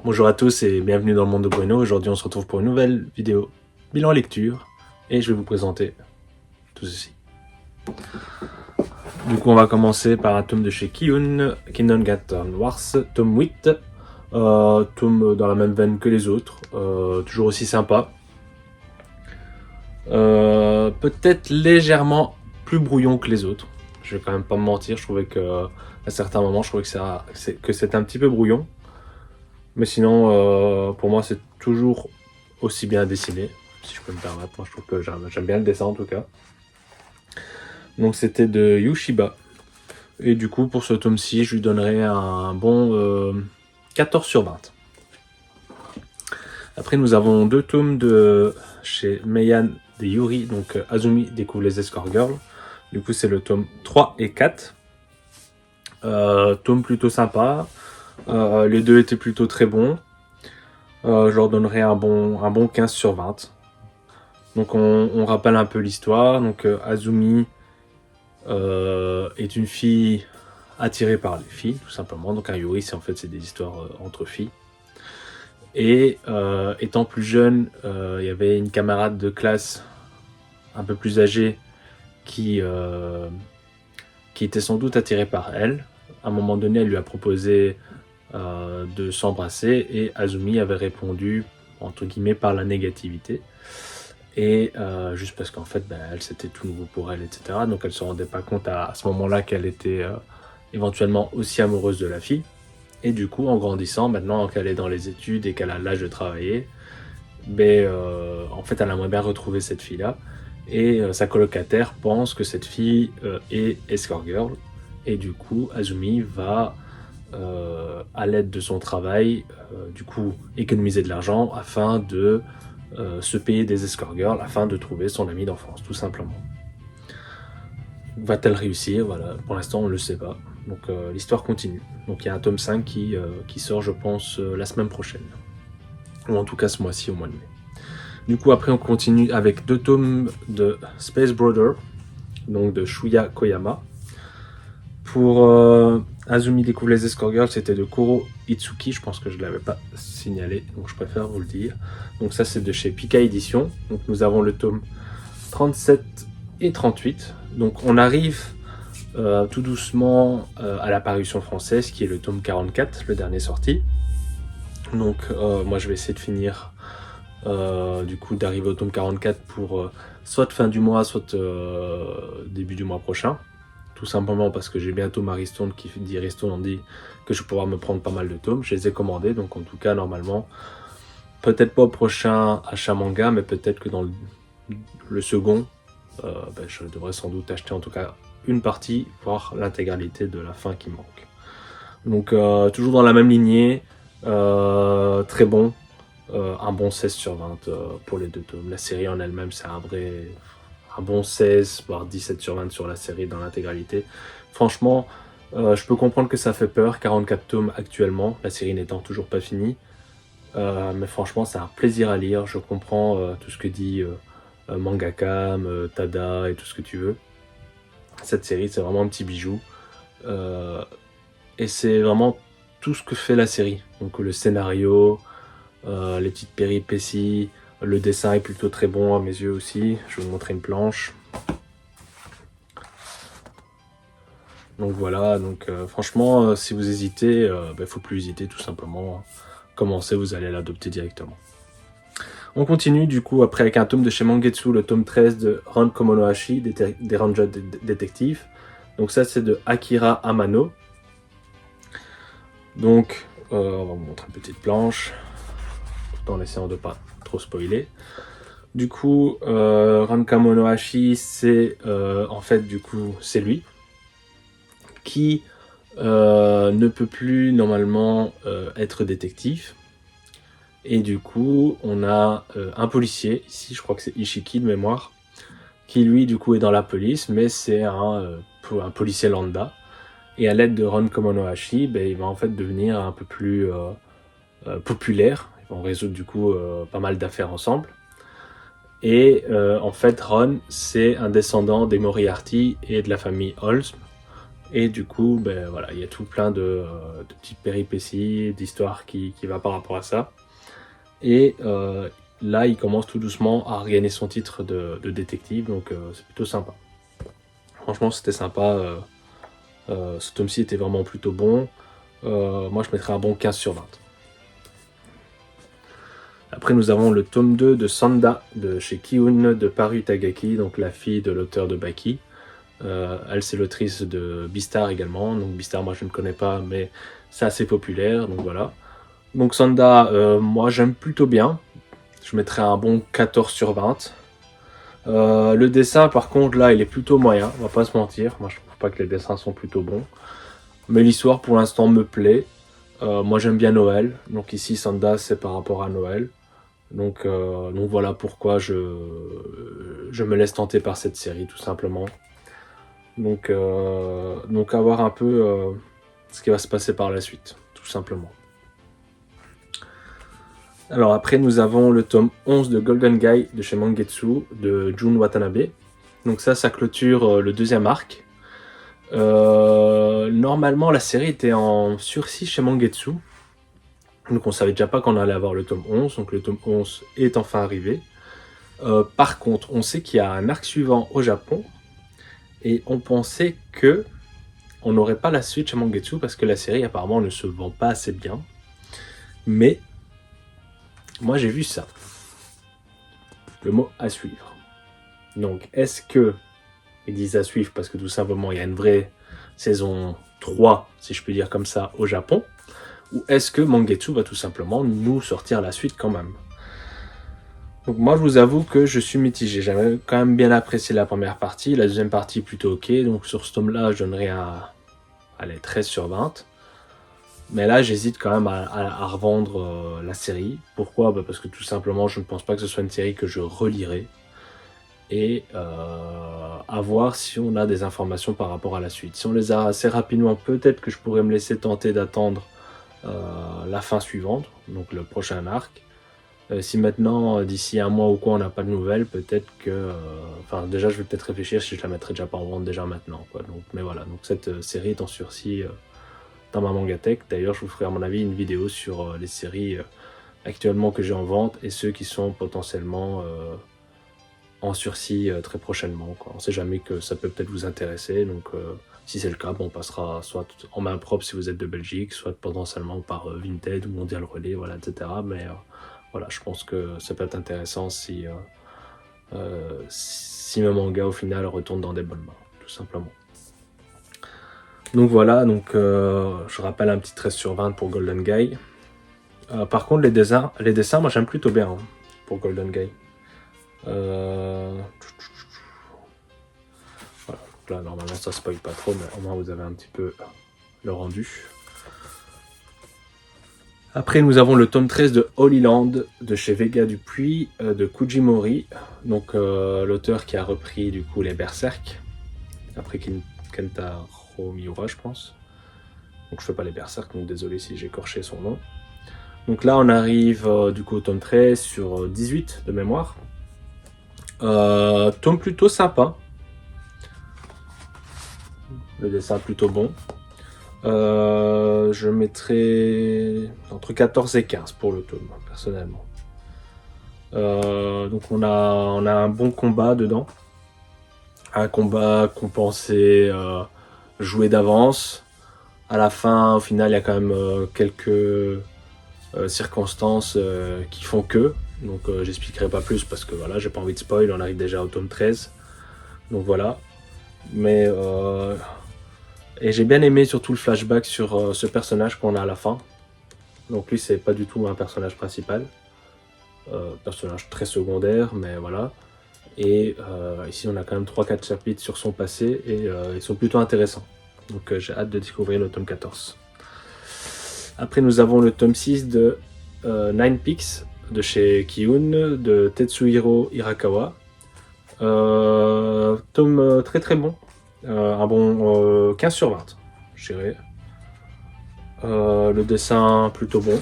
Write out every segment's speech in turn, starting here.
Bonjour à tous et bienvenue dans le monde de Bueno. Aujourd'hui on se retrouve pour une nouvelle vidéo bilan lecture et je vais vous présenter tout ceci. Du coup on va commencer par un tome de chez Kiyun, Kindergarten Wars, tome 8, tome dans la même veine que les autres, toujours aussi sympa. Peut-être légèrement plus brouillon que les autres, je vais quand même pas me mentir, je trouvais que à certains moments je trouvais que c'était un petit peu brouillon. Mais sinon, pour moi, c'est toujours aussi bien dessiné, si je peux me permettre. Moi, je trouve que j'aime bien le dessin, en tout cas. Donc, c'était de Yushiba. Et du coup, pour ce tome-ci, je lui donnerais un bon 14 sur 20. Après, nous avons deux tomes de chez Meian de Yuri. Donc, Azumi découvre les Escort Girls. Du coup, c'est le tome 3 et 4. Tome plutôt sympa. Les deux étaient plutôt très bons. Je leur donnerais un bon 15 sur 20. Donc on rappelle un peu l'histoire. Donc Azumi est une fille attirée par les filles, tout simplement. Donc un Yuri, c'est des histoires entre filles. Et étant plus jeune, il y avait une camarade de classe un peu plus âgée qui était sans doute attirée par elle. À un moment donné, elle lui a proposé de s'embrasser et Azumi avait répondu entre guillemets par la négativité et juste parce qu'en fait elle c'était tout nouveau pour elle, etc. Donc elle se rendait pas compte à ce moment-là qu'elle était éventuellement aussi amoureuse de la fille. Et du coup, en grandissant, maintenant qu'elle est dans les études et qu'elle a l'âge de travailler, en fait elle aimerait bien retrouver cette fille là et sa colocataire pense que cette fille est escort girl et du coup Azumi va à l'aide de son travail, du coup économiser de l'argent afin de se payer des escort girls, afin de trouver son ami d'enfance, tout simplement. Va-t-elle réussir? Voilà, pour l'instant on ne le sait pas. Donc l'histoire continue. Donc il y a un tome 5 qui sort, je pense, la semaine prochaine. Ou en tout cas ce mois-ci, au mois de mai. Du coup après on continue avec deux tomes de Space Brother, donc de Shuya Koyama. Pour Azumi découvre les Escort Girls, c'était de Koro Itsuki, je pense que je ne l'avais pas signalé, donc je préfère vous le dire. Donc ça c'est de chez Pika Édition, donc nous avons le tome 37 et 38. Donc on arrive tout doucement à la parution française, qui est le tome 44, le dernier sorti. Donc moi je vais essayer de finir, du coup d'arriver au tome 44 pour soit fin du mois, soit début du mois prochain. Tout simplement parce que j'ai bientôt ma ristourne qui dit ristourne, on dit que je vais pouvoir me prendre pas mal de tomes. Je les ai commandés, donc en tout cas normalement, peut-être pas au prochain achat manga, mais peut-être que dans le second, je devrais sans doute acheter en tout cas une partie, voire l'intégralité de la fin qui manque. Donc toujours dans la même lignée, très bon, un bon 16 sur 20 pour les deux tomes. La série en elle-même, c'est un bon 16, voire 17 sur 20 sur la série dans l'intégralité. Franchement, je peux comprendre que ça fait peur, 44 tomes actuellement, la série n'étant toujours pas finie. Mais franchement, c'est un plaisir à lire. Je comprends tout ce que dit Mangaka, Tada et tout ce que tu veux. Cette série, c'est vraiment un petit bijou. Et c'est vraiment tout ce que fait la série. Donc le scénario, les petites péripéties, le dessin est plutôt très bon à mes yeux aussi. Je vais vous montrer une planche. Donc voilà, donc franchement, si vous hésitez, faut plus hésiter tout simplement. Commencez, vous allez l'adopter directement. On continue du coup après avec un tome de chez Mangetsu, le tome 13 de Ran Komonohashi, des Ranger Détectives. Donc ça c'est de Akira Amano. Donc on va vous montrer une petite planche, tout en essayant de pas trop spoiler. Du coup, Ran Komonohashi, c'est en fait du coup c'est lui qui ne peut plus normalement être détective. Et du coup, on a un policier, ici je crois que c'est Ishiki de mémoire, qui lui du coup est dans la police, mais c'est un policier lambda. Et à l'aide de Ron Komonohashi, il va en fait devenir un peu plus populaire. Ils vont résoudre du coup pas mal d'affaires ensemble. Et en fait, Ron, c'est un descendant des Moriarty et de la famille Holmes. Et du coup, ben voilà, il y a tout plein de petites péripéties, d'histoires qui va par rapport à ça. Et là, il commence tout doucement à regagner son titre de détective, donc c'est plutôt sympa. Franchement, c'était sympa. Ce tome-ci était vraiment plutôt bon. Moi, je mettrais un bon 15 sur 20. Après, nous avons le tome 2 de Sanda, de chez Kiun de Paru Tagaki, donc la fille de l'auteur de Baki. Elle, c'est l'autrice de Beastar également. Donc Beastar, moi, je ne connais pas, mais c'est assez populaire, donc voilà. Donc Sanda, moi, j'aime plutôt bien. Je mettrais un bon 14 sur 20. Le dessin, par contre, là, il est plutôt moyen, on va pas se mentir. Moi, je trouve pas que les dessins sont plutôt bons. Mais l'histoire, pour l'instant, me plaît. Moi, j'aime bien Noël. Donc ici, Sanda, c'est par rapport à Noël. Donc voilà pourquoi je me laisse tenter par cette série, tout simplement. Donc à voir un peu ce qui va se passer par la suite, tout simplement. Alors après, nous avons le tome 11 de Golden Guy de chez Mangetsu, de Jun Watanabe. Donc ça clôture le deuxième arc. Normalement, la série était en sursis chez Mangetsu. Donc on savait déjà pas qu'on allait avoir le tome 11, donc le tome 11 est enfin arrivé. Par contre, on sait qu'il y a un arc suivant au Japon, et on pensait que on n'aurait pas la suite chez Mangetsu parce que la série apparemment ne se vend pas assez bien. Mais moi j'ai vu ça. Le mot à suivre. Donc est-ce que ils disent à suivre parce que tout simplement il y a une vraie saison 3, si je peux dire comme ça, au Japon, ou est-ce que Mangetsu va tout simplement nous sortir la suite quand même? Donc moi je vous avoue que je suis mitigé, j'avais quand même bien apprécié la première partie, la deuxième partie plutôt ok, donc sur ce tome là je donnerais un 13 sur 20. Mais là j'hésite quand même à revendre la série. Pourquoi? Parce que tout simplement je ne pense pas que ce soit une série que je relirai. Et à voir si on a des informations par rapport à la suite. Si on les a assez rapidement, peut-être que je pourrais me laisser tenter d'attendre la fin suivante, donc le prochain arc. Si maintenant, d'ici un mois ou quoi, on n'a pas de nouvelles, peut-être que... Enfin, déjà, je vais peut-être réfléchir si je la mettrai déjà pas en vente déjà maintenant, quoi. Donc, mais voilà, donc cette série est en sursis dans ma Mangatech. D'ailleurs, je vous ferai à mon avis une vidéo sur les séries actuellement que j'ai en vente et ceux qui sont potentiellement en sursis très prochainement, quoi. On sait jamais que ça peut peut-être vous intéresser, donc si c'est le cas, bon, on passera soit en main propre si vous êtes de Belgique, soit potentiellement par Vinted ou Mondial Relais, voilà, etc. Mais voilà, je pense que ça peut être intéressant si mes mangas au final retournent dans des bonnes mains, tout simplement. Donc voilà, donc je rappelle un petit 13 sur 20 pour Golden Guy. Par contre, les dessins, moi j'aime plutôt bien pour Golden Guy. Voilà, donc là normalement ça spoil pas trop, mais au moins vous avez un petit peu le rendu. Après, nous avons le tome 13 de Holy Land de chez Vega Dupuis, de Kujimori, donc l'auteur qui a repris du coup les Berserk, après Kentaro Miura, je pense. Donc je fais pas les Berserk, donc désolé si j'ai écorché son nom. Donc là, on arrive du coup au tome 13 sur 18 de mémoire. Tome plutôt sympa. Le dessin plutôt bon. Je mettrais entre 14 et 15 pour le tome, personnellement. Donc on a un bon combat dedans. Un combat qu'on pensait jouer d'avance. À la fin, au final, il y a quand même quelques circonstances qui font que. Donc j'expliquerai pas plus parce que voilà, j'ai pas envie de spoil, on arrive déjà au tome 13. Donc voilà. Mais et j'ai bien aimé surtout le flashback sur ce personnage qu'on a à la fin. Donc lui, c'est pas du tout un personnage principal. Personnage très secondaire, mais voilà. Et ici, on a quand même 3-4 chapitres sur son passé et ils sont plutôt intéressants. Donc j'ai hâte de découvrir le tome 14. Après, nous avons le tome 6 de Nine Peaks de chez Kiun, de Tetsuhiro Hirakawa. Tome très très bon. Un bon 15 sur 20, je dirais. Le dessin plutôt bon.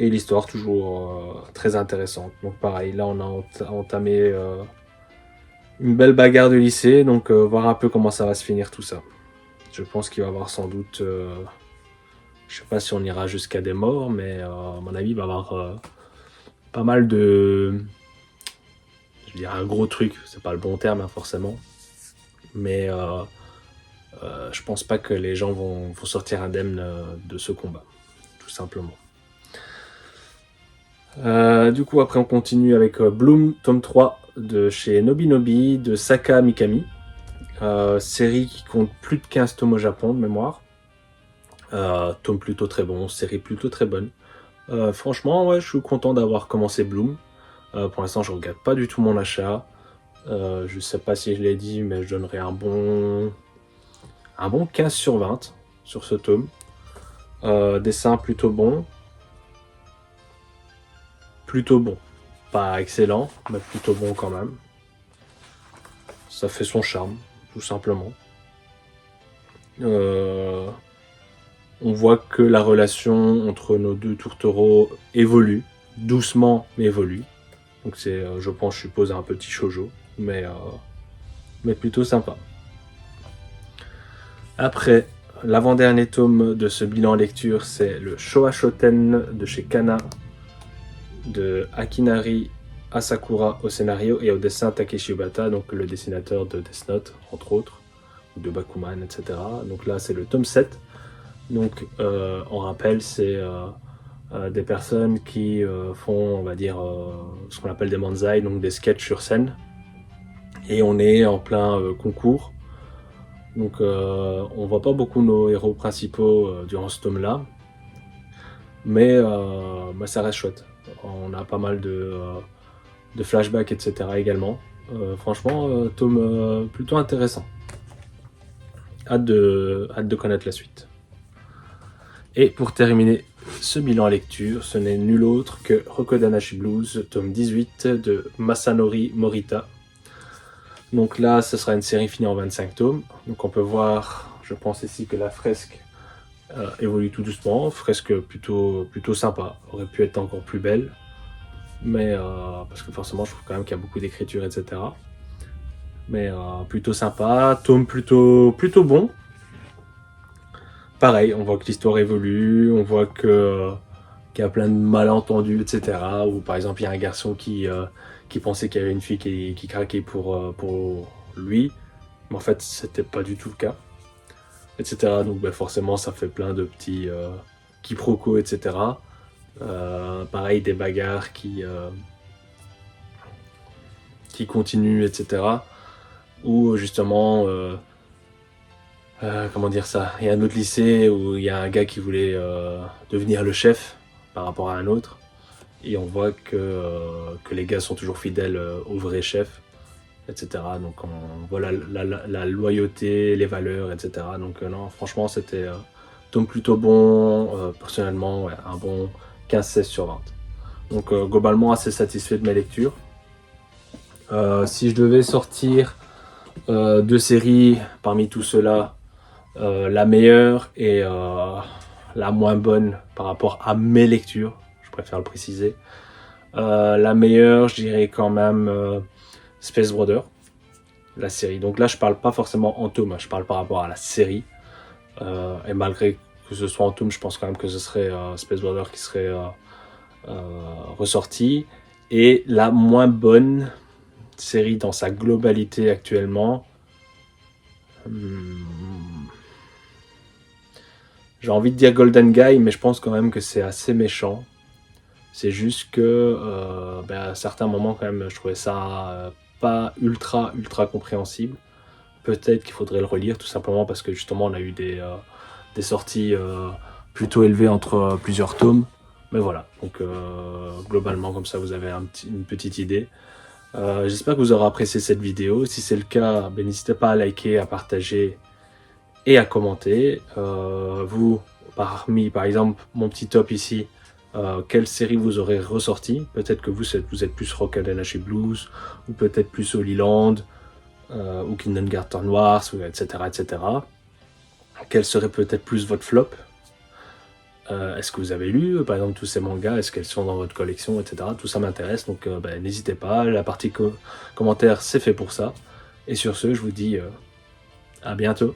Et l'histoire toujours très intéressante. Donc pareil, là on a entamé une belle bagarre de lycée, donc voir un peu comment ça va se finir tout ça. Je pense qu'il va y avoir sans doute, je sais pas si on ira jusqu'à des morts, mais à mon avis il va y avoir pas mal de, je dirais un gros truc, c'est pas le bon terme hein, forcément, mais je pense pas que les gens vont sortir indemnes de ce combat, tout simplement. Du coup, après, on continue avec Bloom, tome 3 de chez Nobinobi de Saka Mikami. Série qui compte plus de 15 tomes au Japon de mémoire. Tome plutôt très bon, série plutôt très bonne. Franchement, ouais, je suis content d'avoir commencé Bloom. Pour l'instant, je regrette pas du tout mon achat. Je sais pas si je l'ai dit, mais je donnerais un bon 15 sur 20 sur ce tome. Dessin plutôt bon. Plutôt bon. Pas excellent, mais plutôt bon quand même. Ça fait son charme, tout simplement. On voit que la relation entre nos deux tourtereaux évolue, doucement mais évolue. Donc c'est, je pense, je suppose, un petit shoujo, mais plutôt sympa. Après, l'avant-dernier tome de ce bilan lecture, c'est le Showa Shoten de chez Kana, de Akinari Asakura au scénario et au dessin Takeshi Obata, donc le dessinateur de Death Note, entre autres, ou de Bakuman, etc. Donc là, c'est le tome 7. Donc, on rappelle, c'est des personnes qui font, on va dire, ce qu'on appelle des manzai, donc des sketchs sur scène. Et on est en plein concours. Donc, on voit pas beaucoup nos héros principaux durant ce tome-là. Mais ça reste chouette. On a pas mal de flashbacks, etc. également. Franchement, tome plutôt intéressant. Hâte de connaître la suite. Et pour terminer ce bilan lecture, ce n'est nul autre que Rokodanashi Blues, tome 18 de Masanori Morita. Donc là, ce sera une série finie en 25 tomes. Donc on peut voir, je pense ici que la fresque évolue tout doucement. Fresque plutôt sympa, aurait pu être encore plus belle. Mais parce que forcément, je trouve quand même qu'il y a beaucoup d'écriture, etc. Mais plutôt sympa, tome plutôt bon. Pareil, on voit que l'histoire évolue, on voit qu'il y a plein de malentendus, etc. Ou par exemple, il y a un garçon qui pensait qu'il y avait une fille qui craquait pour lui, mais en fait, c'était pas du tout le cas, etc. Donc forcément, ça fait plein de petits quiproquos, etc. Pareil, des bagarres qui continuent, etc. Ou justement... comment dire ça, il y a un autre lycée où il y a un gars qui voulait devenir le chef par rapport à un autre, et on voit que les gars sont toujours fidèles au vrai chef, etc. Donc on voit la loyauté, les valeurs, etc. Donc non, franchement c'était tome plutôt bon, personnellement ouais, un bon 15-16 sur 20. Donc globalement assez satisfait de mes lectures. Si je devais sortir deux séries parmi tout cela, la meilleure et la moins bonne par rapport à mes lectures, je préfère le préciser. La meilleure, je dirais quand même Space Brother, la série. Donc là, je parle pas forcément en tome, je parle par rapport à la série. Et malgré que ce soit en tome, je pense quand même que ce serait Space Brother qui serait ressorti. Et la moins bonne série dans sa globalité actuellement, j'ai envie de dire Golden Guy, mais je pense quand même que c'est assez méchant. C'est juste que à certains moments quand même, je trouvais ça pas ultra compréhensible. Peut-être qu'il faudrait le relire tout simplement parce que justement on a eu des sorties plutôt élevées entre plusieurs tomes. Mais voilà, donc globalement comme ça vous avez une petite idée. J'espère que vous aurez apprécié cette vidéo. Si c'est le cas, n'hésitez pas à liker, à partager et à commenter. Vous, parmi par exemple mon petit top ici, quelle série vous aurez ressorti. Peut-être que vous êtes plus Rokodanashi Blues, ou peut-être plus Holy Land, ou Kindergarten Wars, etc., etc. Quel serait peut-être plus votre flop? Est-ce que vous avez lu, par exemple, tous ces mangas? Est-ce qu'elles sont dans votre collection, etc. Tout ça m'intéresse, donc n'hésitez pas. La partie commentaire, c'est fait pour ça. Et sur ce, je vous dis à bientôt.